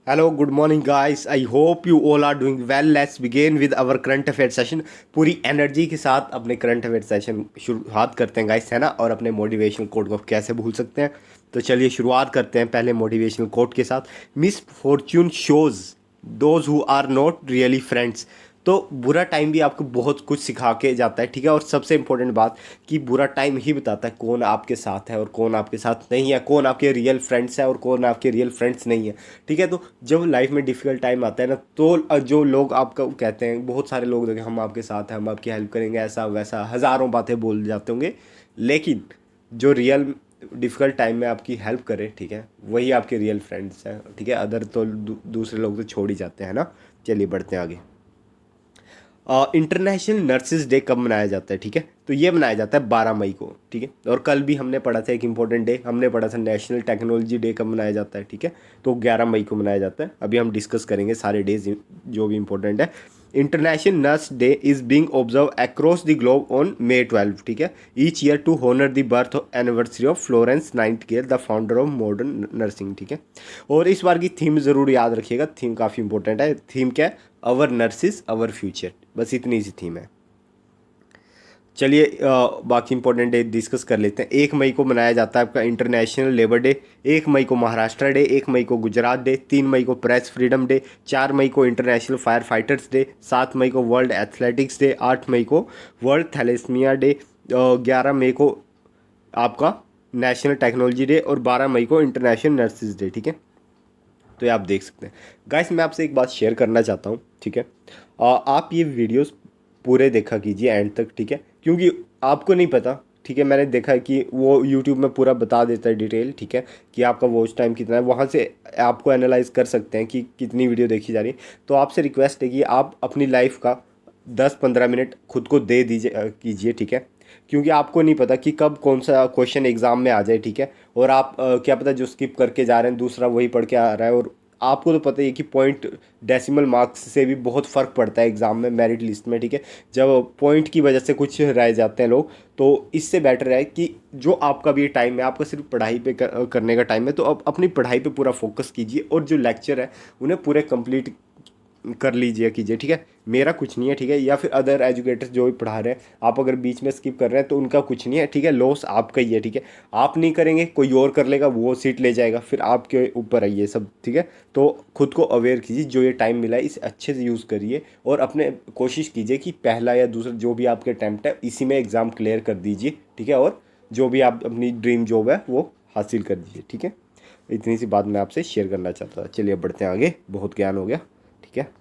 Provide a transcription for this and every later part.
Hello good morning guys, I hope you all are doing well. Let's begin with our current affair session. पूरी energy के साथ अपने current affair session शुरुआत करते हैं guys, है ना। और अपने मोटिवेशनल कोट को कैसे भूल सकते हैं। तो चलिए शुरुआत करते हैं पहले मोटिवेशनल कोट के साथ। Misfortune shows those who are not really friends. तो बुरा टाइम भी आपको बहुत कुछ सिखा के जाता है, ठीक है। और सबसे इंपॉर्टेंट बात कि बुरा टाइम ही बताता है कौन आपके साथ है और कौन आपके साथ नहीं है, कौन आपके रियल फ्रेंड्स है और कौन आपके रियल फ्रेंड्स नहीं है, ठीक है। तो जब लाइफ में डिफिकल्ट टाइम आता है ना, तो जो लोग आपको कहते हैं, बहुत सारे लोग देखें हम आपके साथ हैं, हम आपकी हेल्प करेंगे, ऐसा वैसा हज़ारों बातें बोल जाते होंगे। लेकिन जो रियल डिफ़िकल्ट टाइम में आपकी हेल्प करे, ठीक है, वही आपके रियल फ्रेंड्स हैं, ठीक है। अदर तो दूसरे लोग तो छोड़ ही जाते हैं ना। चलिए बढ़ते हैं आगे। इंटरनेशनल नर्सेज डे कब मनाया जाता है, ठीक है। तो ये मनाया जाता है 12 मई को, ठीक है। और कल भी हमने पढ़ा था एक इंपॉर्टेंट डे, हमने पढ़ा था नेशनल टेक्नोलॉजी डे कब मनाया जाता है, ठीक है। तो 11 मई को मनाया जाता है। अभी हम डिस्कस करेंगे सारे डेज जो भी इंपॉर्टेंट है। International Nurse Day is being observe across the globe on May 12, ठीक है। Each year to honour the birth anniversary of Florence Nightingale, the founder of modern nursing, ठीक है। और इस बार की थीम ज़रूर याद रखिएगा, थीम काफ़ी इंपॉर्टेंट है। थीम क्या है? अवर नर्सिस अवर फ्यूचर, बस इतनी सी थीम है। चलिए बाकी इंपॉर्टेंट डे डिस्कस कर लेते हैं। 1 मई को मनाया जाता है आपका इंटरनेशनल लेबर डे। 1 मई को महाराष्ट्र डे। 1 मई को गुजरात डे। 3 मई को प्रेस फ्रीडम डे। 4 मई को इंटरनेशनल फायर फाइटर्स डे। 7 मई को वर्ल्ड एथलेटिक्स डे। 8 मई को वर्ल्ड थैलेसीमिया डे। 11 मई को आपका नेशनल टेक्नोलॉजी डे। और 12 मई को इंटरनेशनल नर्सिस डे, ठीक है। तो ये आप देख सकते हैं। गाइस मैं आपसे एक बात शेयर करना चाहता हूँ, ठीक है। आप ये वीडियोस पूरे देखा कीजिए एंड तक, ठीक है, क्योंकि आपको नहीं पता, ठीक है। मैंने देखा है कि वो यूट्यूब में पूरा बता देता है डिटेल, ठीक है, कि आपका वॉच टाइम कितना है। वहाँ से आपको एनालाइज कर सकते हैं कि कितनी वीडियो देखी जा रही है। तो आपसे रिक्वेस्ट है कि आप अपनी लाइफ का 10-15 मिनट खुद को दे दीजिए कीजिए, ठीक है। क्योंकि आपको नहीं पता कि कब कौन सा क्वेश्चन एग्जाम में आ जाए, ठीक है। और आप क्या पता जो स्किप करके जा रहे हैं दूसरा वही पढ़ के आ रहा है। और आपको तो पता ही है कि पॉइंट डेसिमल मार्क्स से भी बहुत फ़र्क पड़ता है एग्ज़ाम में, मेरिट लिस्ट में, ठीक है। जब पॉइंट की वजह से कुछ रह जाते हैं लोग, तो इससे बेटर है कि जो आपका भी टाइम है, आपका सिर्फ पढ़ाई पे करने का टाइम है, तो आप अपनी पढ़ाई पे पूरा फोकस कीजिए। और जो लेक्चर है उन्हें पूरे कंप्लीट कर लीजिए कीजिए, ठीक है। मेरा कुछ नहीं है, ठीक है, या फिर अदर एजुकेटर्स जो भी पढ़ा रहे हैं, आप अगर बीच में स्किप कर रहे हैं तो उनका कुछ नहीं है, ठीक है। लॉस आपका ही है, ठीक है। आप नहीं करेंगे, कोई और कर लेगा, वो सीट ले जाएगा, फिर आपके ऊपर है ये सब, ठीक है। तो खुद को अवेयर कीजिए, जो ये टाइम मिला है इसे अच्छे से यूज़ करिए। और अपने कोशिश कीजिए कि पहला या दूसरा जो भी आपके अटैम्प्ट है इसी में एग्ज़ाम क्लियर कर दीजिए, ठीक है। और जो भी आप अपनी ड्रीम जॉब है वो हासिल कर दीजिए, ठीक है। इतनी सी बात मैं आपसे शेयर करना चाहता था। चलिए बढ़ते हैं आगे, बहुत ज्ञान हो गया, ठीक है।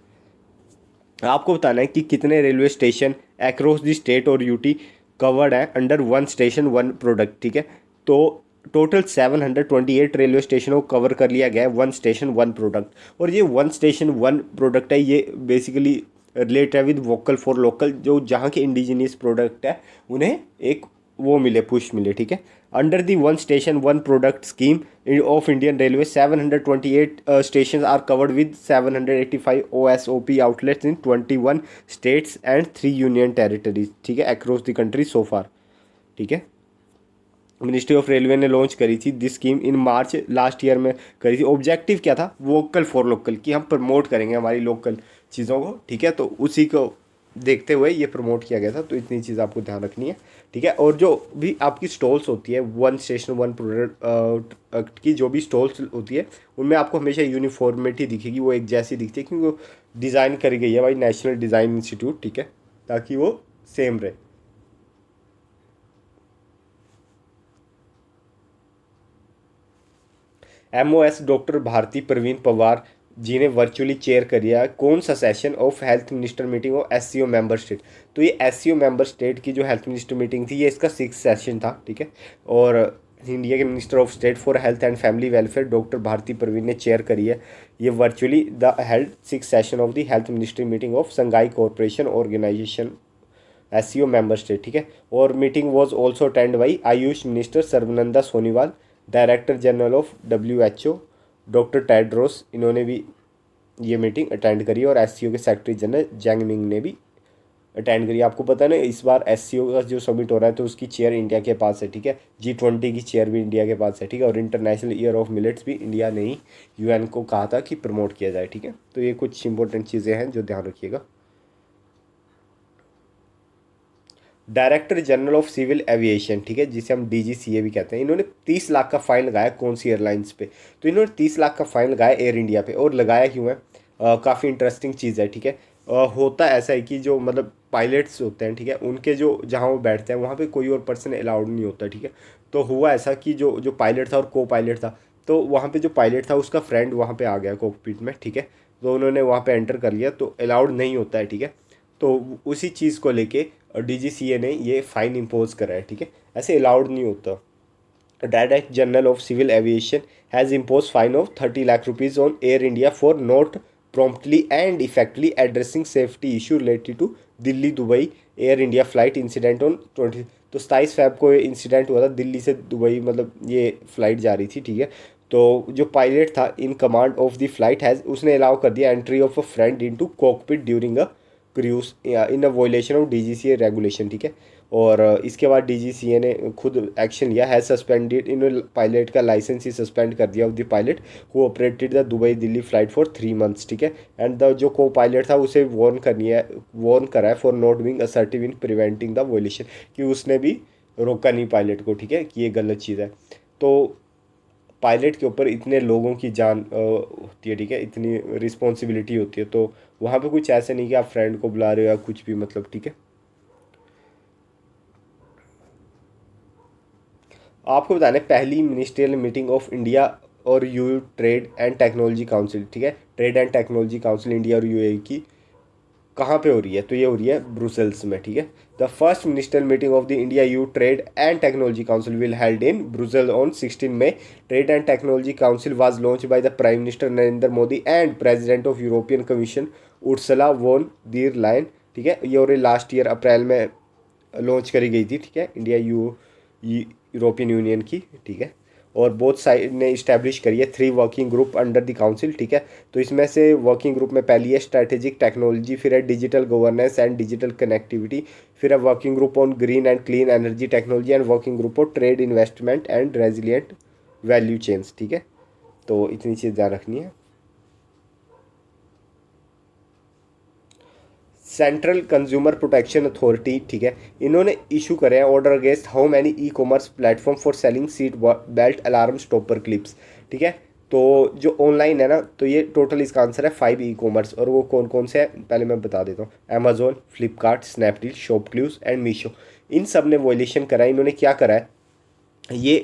आपको बताना है कि कितने railway station across the state और यूटी कवर्ड है under one station one product, ठीक है। तो टोटल 728 रेलवे स्टेशनों को कवर कर लिया गया है वन स्टेशन वन प्रोडक्ट। और ये वन स्टेशन वन प्रोडक्ट है, ये बेसिकली रिलेट है विद वोकल फॉर लोकल। जो जहाँ के इंडिजीनियस प्रोडक्ट है उन्हें एक वो मिले, पुश मिले, ठीक है। Under the one station one product scheme of Indian Railway 728 station are covered with 785 OSOP outlets in 21 states and 3 union territories, ठीक है, across the country so far, ठीक है। मिनिस्ट्री ऑफ रेलवे ने लॉन्च करी थी this scheme in March last year में करी थी। ऑब्जेक्टिव क्या था? वोकल फॉर लोकल, कि हम प्रमोट करेंगे हमारी लोकल चीज़ों को, ठीक है। तो उसी को देखते हुए ये प्रमोट किया गया था। तो इतनी चीज़ आपको ध्यान रखनी है, ठीक है। और जो भी आपकी स्टॉल्स होती है वन स्टेशन वन प्रोडक्ट की, जो भी स्टॉल्स होती है उनमें आपको हमेशा यूनिफॉर्मिटी दिखेगी, वो एक जैसी दिखती है, क्योंकि वो डिज़ाइन करी गई है भाई नेशनल डिज़ाइन इंस्टीट्यूट, ठीक है, ताकि वो सेम रहे। MOS डॉक्टर भारती प्रवीण पवार जी ने वर्चुअली चेयर करिया कौन सा session of health minister meeting of SCO member state. तो ये SCO मेंबर स्टेट की जो हेल्थ मिनिस्टर मीटिंग थी, ये इसका 6th सेशन था, ठीक है। और इंडिया के minister of state for health and family welfare doctor Bharati Pravin ने चेयर करी है ये virtually the health 6th session of the health ministry meeting of Shanghai corporation organisation SCO member state, ठीक है। और meeting was also attend by Ayush minister Sarbananda Sonowal, director general of WHO doctor Tedros, इन्होंने भी ये मीटिंग अटेंड करी। और SCO के secretary general जैंग Ming ने भी अटेंड करिए। आपको पता है ना इस बार SCO का जो समिट हो रहा है तो उसकी चेयर इंडिया के पास है, ठीक है। G20 की चेयर भी इंडिया के पास है, ठीक है। और इंटरनेशनल ईयर ऑफ मिलेट्स भी इंडिया ने ही UN को कहा था कि प्रमोट किया जाए, ठीक है। तो ये कुछ इंपॉर्टेंट चीज़ें हैं जो ध्यान रखिएगा। Director general of civil aviation, ठीक है, जिसे हम DGCA भी कहते हैं, इन्होंने 30 लाख का फाइन लगाया कौन सी एयरलाइंस पे? तो इन्होंने 30 लाख का फाइन लगाया एयर इंडिया पे। और लगाया क्यों है? काफ़ी इंटरेस्टिंग चीज़ है, ठीक है। होता ऐसा है कि जो मतलब पायलट्स होते हैं, ठीक है, उनके जो जहाँ वो बैठते हैं वहाँ पे कोई और पर्सन अलाउड नहीं होता, ठीक है। तो हुआ ऐसा कि जो जो पायलट था और को पायलट था, तो वहाँ पे जो पायलट था उसका फ्रेंड वहाँ पे आ गया कॉकपिट में, ठीक है। तो उन्होंने वहाँ पे एंटर कर लिया, तो अलाउड नहीं होता है, ठीक है। तो उसी चीज़ को लेके DGCA ने ये फाइन इम्पोज करा है, ठीक है। ऐसे अलाउड नहीं होता। Director general of civil aviation has impose fine of 30 lakh rupees on Air India for not promptly and effectively addressing safety issue related to Delhi Dubai Air India flight incident on 20। तो 27 Feb को ये incident हुआ था दिल्ली से Dubai, मतलब ये flight जा रही थी, ठीक है। तो जो पायलट था in command of the flight has उसने अलाउ कर दिया entry of a friend into cockpit during a cruise in a वोलेशन of DGCA regulation, ठीक है। और इसके बाद DGCA ने खुद एक्शन लिया, हैज़ सस्पेंडेड इन पायलट का लाइसेंस ही सस्पेंड कर दिया of the pilot who operated the Dubai Delhi flight for 3 months, ठीक है। एंड द जो को पायलट था उसे वार्न करा है for not being assertive in preventing the वोलेशन, कि उसने भी रोका नहीं पायलट को, ठीक है, कि ये गलत चीज़ है। तो पायलट के ऊपर इतने लोगों की जान होती है, ठीक है, इतनी रिस्पॉन्सिबिलिटी होती है, तो वहाँ पे कुछ ऐसे नहीं कि आप फ्रेंड को बुला रहे हो या कुछ भी, मतलब, ठीक है। आपको बताना है पहली मिनिस्ट्रियल मीटिंग ऑफ इंडिया और EU trade and technology council, ठीक है, trade and technology council India और UAE की कहाँ पे हो रही है? तो ये हो रही है ब्रुसेल्स में, ठीक है। The first ministerial meeting of the India EU trade and technology council will held in Brussel on 16 May. Trade and technology council was launch by the prime minister Narendra Modi and president of European Commission Ursula von der Leyen, ठीक है। ये और last year अप्रैल में launch करी गई थी, ठीक है, इंडिया यूरोपियन यूनियन की, ठीक है। और बोथ साइड ने इस्टेब्लिश करी है 3 working group under the council, ठीक है। तो इसमें से वर्किंग ग्रुप में पहली है स्ट्रैटेजिक टेक्नोलॉजी, फिर है digital governance and digital connectivity, फिर है working group on green and clean energy technology and working group on trade investment and resilient value chains, ठीक है। तो इतनी चीज़ ध्यान रखनी है। सेंट्रल कंज्यूमर प्रोटेक्शन अथॉरिटी, ठीक है, इन्होंने इशू करे हैं order against how many e-commerce platform for selling seat belt alarm stopper clips, ठीक है। तो जो ऑनलाइन है ना, तो ये टोटल इसका आंसर है 5 E-कॉमर्स। और वो कौन कौन से हैं पहले मैं बता देता हूँ। Amazon, Flipkart, Snapdeal, ShopClues and Meesho, इन सब ने वोलेशन करा है। इन्होंने क्या करा है, ये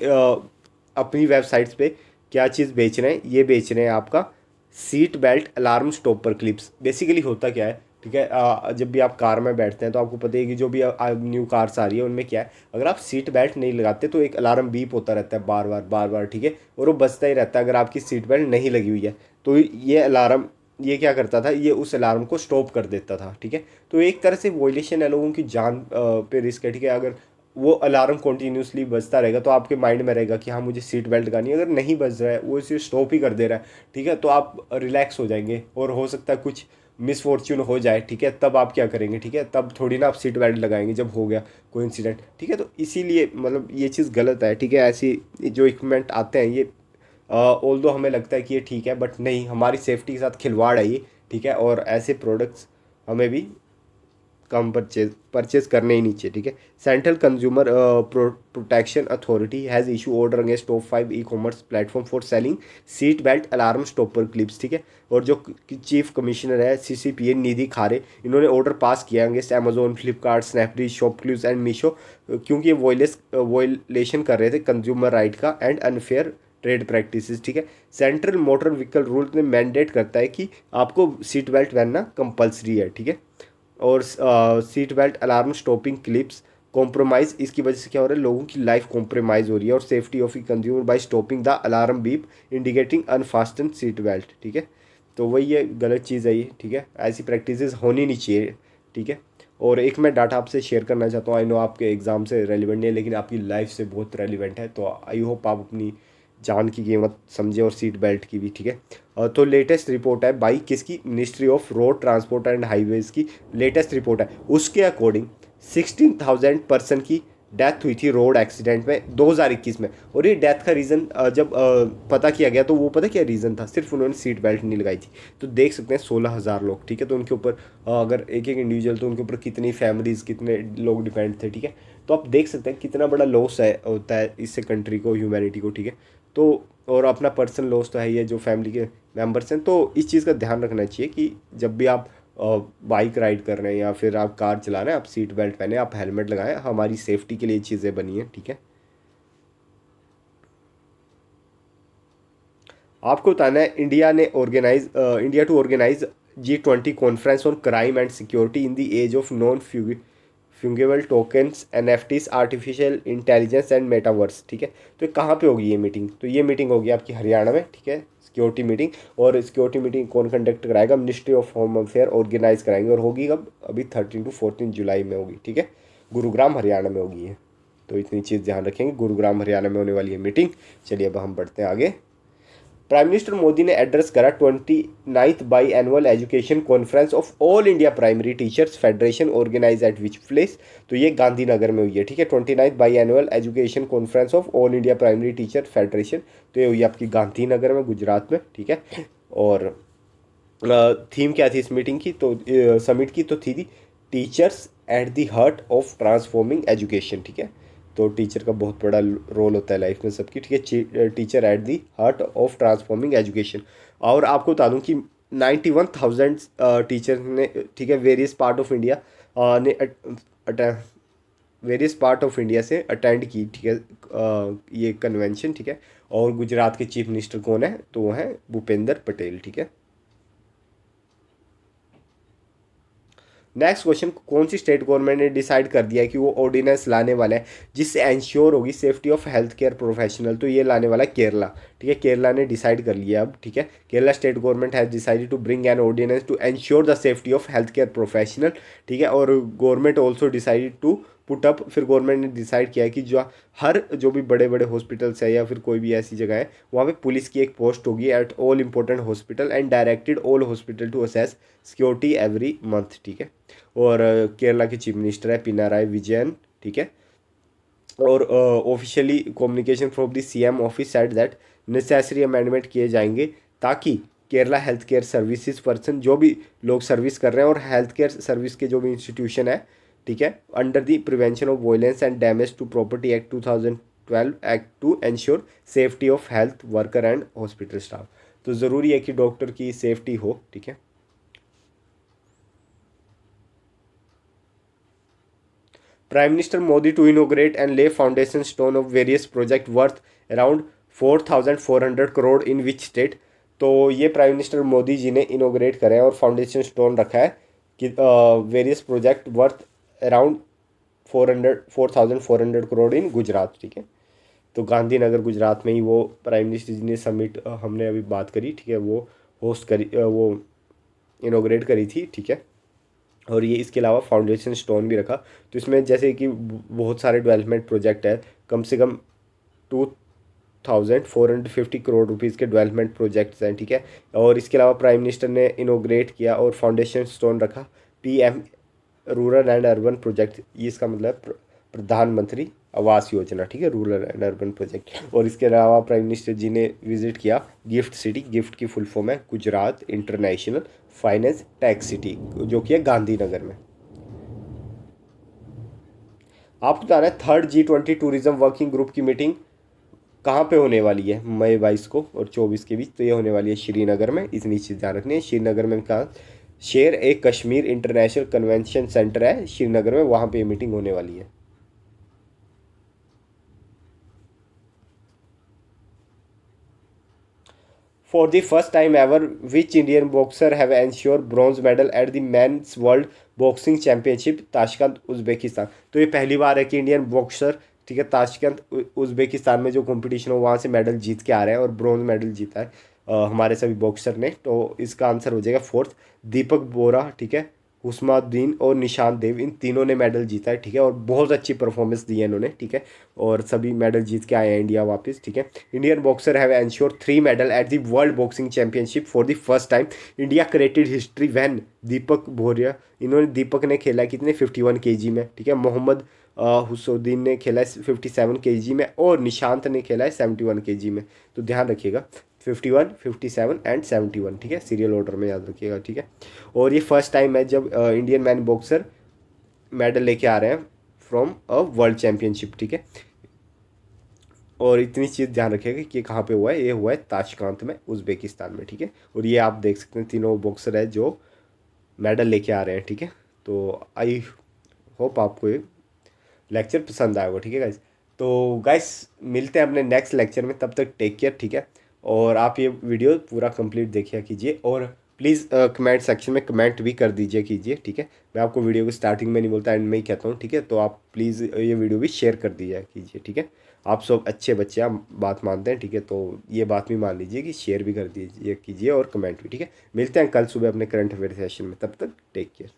अपनी वेबसाइट्स पे क्या चीज़ बेच रहे हैं? ये बेच रहे हैं आपका seat belt alarm stopper clips. Basically होता क्या है, ठीक है, जब भी आप कार में बैठते हैं तो आपको पता है कि जो भी न्यू कार्स आ रही है उनमें क्या है, अगर आप सीट बेल्ट नहीं लगाते तो एक अलार्म बीप होता रहता है बार बार बार बार, ठीक है, और वो बजता ही रहता है अगर आपकी सीट बेल्ट नहीं लगी हुई है। तो ये अलार्म, ये क्या करता था, ये उस अलार्म को स्टॉप कर देता था, ठीक है। तो एक तरह से वॉयलेशन है, लोगों की जान पे रिस्क है, ठीक है। अगर वो अलार्म कंटिन्यूसली बजता रहेगा तो आपके माइंड में रहेगा कि हाँ मुझे सीट बेल्ट लगानी है। अगर नहीं बज रहा है, वो इसे स्टॉप ही कर दे रहा है, ठीक है, तो आप रिलैक्स हो जाएंगे और हो सकता है कुछ मिसफॉर्च्यून हो जाए, ठीक है, तब आप क्या करेंगे, ठीक है, तब थोड़ी ना आप सीट बेल्ट लगाएंगे जब हो गया कोई इंसिडेंट, ठीक है। तो इसीलिए मतलब ये चीज़ गलत है, ठीक है। ऐसी जो इक्विपमेंट आते हैं ये ऑल्दो हमें लगता है कि ये ठीक है, बट नहीं, हमारी सेफ्टी के साथ खिलवाड़ है ये, ठीक है। और ऐसे प्रोडक्ट्स हमें भी कम परचेज करने ही नहीं चाहिए, ठीक है। Central consumer protection authority has issue order against top 5 e-commerce platform for selling seat belt alarm stopper clips, ठीक है। और जो चीफ कमिश्नर है CCPA निधि खारे, इन्होंने ऑर्डर पास किया against Amazon, Flipkart, Snapdeal, ShopClues and Meesho, क्योंकि ये वॉयलेशन कर रहे थे कंज्यूमर राइट का एंड अनफेयर ट्रेड प्रैक्टिसेस, ठीक है। सेंट्रल मोटर व्हीकल रूल ने मैंडेट करता है कि आपको सीट बेल्ट पहनना कंपलसरी है, ठीक है। और seat belt alarm stopping clips compromise, इसकी वजह से क्या हो रहा है, लोगों की लाइफ कॉम्प्रोमाइज़ हो रही है। और safety of e consumer by stopping the alarm beep indicating unfasten seat belt, ठीक है। तो वही ये गलत चीज़ है ये, ठीक है, ऐसी प्रैक्टिसेस होनी नहीं चाहिए, ठीक है। और एक मैं डाटा आपसे शेयर करना चाहता हूँ, आई नो आपके एग्ज़ाम से रेलिवेंट नहीं है लेकिन आपकी लाइफ से बहुत रेलिवेंट है, तो आई होप आप अपनी जान की कीमत समझे और सीट बेल्ट की भी, ठीक है। तो लेटेस्ट रिपोर्ट है बाई किसकी, ministry of road transport and highways की लेटेस्ट रिपोर्ट है, उसके अकॉर्डिंग 16,000 पर्सन की डेथ हुई थी रोड एक्सीडेंट में 2021 में। और ये डेथ का रीज़न जब पता किया गया तो वो पता क्या रीज़न था, सिर्फ उन्होंने सीट बेल्ट नहीं लगाई थी। तो देख सकते हैं 16,000 लोग, ठीक है। तो उनके ऊपर अगर एक एक इंडिविजुअल, तो उनके ऊपर कितनी फैमिलीज़, कितने लोग डिपेंड थे, ठीक है। तो आप देख सकते हैं कितना बड़ा लॉस है होता है इससे कंट्री को, ह्यूमैनिटी को, ठीक है। तो और अपना पर्सनल लॉस तो है ही है, जो फैमिली के मेम्बर्स हैं। तो इस चीज़ का ध्यान रखना चाहिए कि जब भी आप बाइक राइड कर रहे हैं या फिर आप कार चला रहे हैं, आप सीट बेल्ट पहने, आप हेलमेट लगाएं, हमारी सेफ्टी के लिए चीज़ें बनी हैं, ठीक है। आपको बताना है India to organise G20 conference on crime and security in the age of non fungible tokens, NFTs, artificial intelligence and metaverse, ठीक है। तो कहाँ पे होगी ये मीटिंग, तो ये मीटिंग होगी आपकी हरियाणा में, ठीक है, सिक्योरिटी मीटिंग। और सिक्योरिटी मीटिंग कौन कंडक्ट कराएगा, ministry of home affair organise कराएंगे, और होगी कब, अभी 13 to 14 जुलाई में होगी, ठीक है। गुरुग्राम हरियाणा में होगी ये। तो इतनी चीज़ ध्यान रखेंगे, गुरुग्राम हरियाणा में होने वाली है मीटिंग। चलिए अब हम बढ़ते हैं आगे। प्राइम मिनिस्टर मोदी ने एड्रेस करा 29th biannual education conference of all India primary teachers federation organise at which place, तो ये गांधीनगर में हुई है, ठीक है। 29th biannual education conference of all India primary teacher federation, तो ये हुई है आपकी गांधीनगर में, गुजरात में, ठीक है। और थीम क्या थी इस मीटिंग की, तो समिट की, तो थी teachers at the heart of transforming education, ठीक है। तो टीचर का बहुत बड़ा रोल होता है लाइफ में सबकी, ठीक है। Teacher at the heart of transforming education. और आपको बता दूं कि 91,000 टीचर ने, ठीक है, वेरियस पार्ट ऑफ इंडिया ने वेरियस पार्ट ऑफ इंडिया से अटेंड की, ठीक है, ये कन्वेंशन, ठीक है। और गुजरात के चीफ मिनिस्टर कौन है, तो वो हैं भूपेंद्र पटेल, ठीक है। नेक्स्ट क्वेश्चन, कौन सी स्टेट गवर्नमेंट ने डिसाइड कर दिया है कि वो ऑर्डिनेंस लाने वाला है जिससे एंश्योर होगी safety of health care professional, तो ये लाने वाला है केरला, ठीक है। केरला ने डिसाइड कर लिया अब, ठीक है। Kerala state government has decided to bring an ordinance to ensure the safety of health care professional, ठीक है। और government also decided to put up, फिर गवर्नमेंट ने डिसाइड किया है कि जो भी बड़े बड़े हॉस्पिटल्स है या फिर कोई भी ऐसी जगह है, वहाँ पे पुलिस की एक पोस्ट होगी at all important hospital and directed all hospital to assess security every month, ठीक है। और केरला के चीफ मिनिस्टर है पिनाराई विजयन, ठीक है। और officially communication from the CM office said that necessary amendment किए जाएंगे ताकि Kerala health care services person, जो भी लोग सर्विस कर रहे हैं, और हेल्थ केयर सर्विस के जो भी इंस्टीट्यूशन है, ठीक है, under the prevention of violence and damage to property act 2012 act to ensure safety of health worker and hospital staff. तो ज़रूरी है कि डॉक्टर की सेफ्टी हो, ठीक है। Prime Minister Modi to inaugurate and lay foundation stone of various project worth around 4,400 crore in which state, तो ये प्राइम मिनिस्टर मोदी जी ने इनोग्रेट करे हैं और फाउंडेशन स्टोन रखा है कि various project worth around 4,400 crore in Gujarat, ठीक है। तो गांधीनगर गुजरात में ही वो प्राइम मिनिस्टर जी ने समिट हमने अभी बात करी, ठीक है, वो होस्ट करी, वो इनोग्रेट करी थी, ठीक है। और ये इसके अलावा फाउंडेशन स्टोन भी रखा। तो इसमें जैसे कि बहुत सारे डेवलपमेंट प्रोजेक्ट है, कम से कम 2,450 करोड़ रुपीज़ के डेवलपमेंट प्रोजेक्ट्स हैं, ठीक है। और इसके अलावा प्राइम मिनिस्टर ने इनोग्रेट किया और फाउंडेशन स्टोन रखा PM rural and urban project, ये इसका मतलब प्रधानमंत्री आवास योजना, ठीक है, रूरल एंड अर्बन प्रोजेक्ट। और इसके अलावा प्राइम मिनिस्टर जी ने विजिट किया गिफ्ट सिटी, गिफ्ट की फुल फॉर्म है Gujarat international finance tax city, जो कि है गांधीनगर में। आपको बता रहे हैं third G20 tourism working group की मीटिंग कहाँ पे होने वाली है मई 22 को और 24 के बीच, तो ये होने वाली है श्रीनगर में। इतनी चीज़ ध्यान रखनी है, श्रीनगर में कहाँ, शेर ए कश्मीर इंटरनेशनल कन्वेंशन सेंटर है श्रीनगर में, वहाँ पे ये मीटिंग होने वाली है। For the first time ever, which Indian boxer have ensured bronze medal at the Men's World Boxing Championship Tashkent Uzbekistan, तो ये पहली बार है कि इंडियन बॉक्सर, ठीक है, ताशकंद उज़्बेकिस्तान में जो कंपटीशन हो वहाँ से मेडल जीत के आ रहे हैं और ब्रॉन्ज मेडल जीता है हमारे सभी बॉक्सर ने। तो इसका आंसर हो जाएगा फोर्थ दीपक बोरा, ठीक है, हुस्माउद्दीन और निशान देव, इन तीनों ने मेडल जीता है, ठीक है। और बहुत अच्छी परफॉर्मेंस दी है इन्होंने, ठीक है। और सभी मेडल जीत के आए हैं इंडिया वापस, ठीक है। Indian boxer have ensure 3 medal at the world boxing championship for the first time. India created history when Deepak Bhoria, इन्होंने, दीपक ने खेला कितने 51 केजी में, ठीक है। मोहम्मद हुसैन ने खेला है 57 केजी में, और निशांत ने खेला है 71 केजी में। तो ध्यान रखिएगा 51, 57 एंड 71, ठीक है। सीरियल ऑर्डर में याद रखिएगा, ठीक है। और ये फर्स्ट टाइम है जब इंडियन मैन बॉक्सर मेडल लेके आ रहे हैं फ्रॉम अ वर्ल्ड चैंपियनशिप, ठीक है। और इतनी चीज़ ध्यान रखिएगा कि ये कहाँ पे हुआ है, ये हुआ है ताशकंद में, उज़्बेकिस्तान में, ठीक है। और ये आप देख सकते हैं तीनों बॉक्सर है जो मेडल लेके आ रहे हैं, ठीक है। तो आई होप आपको ये लेक्चर पसंद आएगा, ठीक है गाइस। तो गाइस मिलते हैं अपने नेक्स्ट लेक्चर में, तब तक टेक केयर, ठीक है। और आप ये वीडियो पूरा कंप्लीट देखिए कीजिए, और प्लीज़ कमेंट सेक्शन में कमेंट भी कर दीजिए कीजिए, ठीक है। मैं आपको वीडियो को स्टार्टिंग में नहीं बोलता, एंड में ही कहता हूँ, ठीक है। तो आप प्लीज़ ये वीडियो भी शेयर कर दीजिए कीजिए, ठीक है। आप सब अच्छे बच्चे, आप बात मानते हैं, ठीक है। तो ये बात भी मान लीजिए कि शेयर भी कर दीजिए कीजिए और कमेंट भी, ठीक है। मिलते हैं कल सुबह अपने करंट अफेयर सेशन में, तब तक टेक केयर।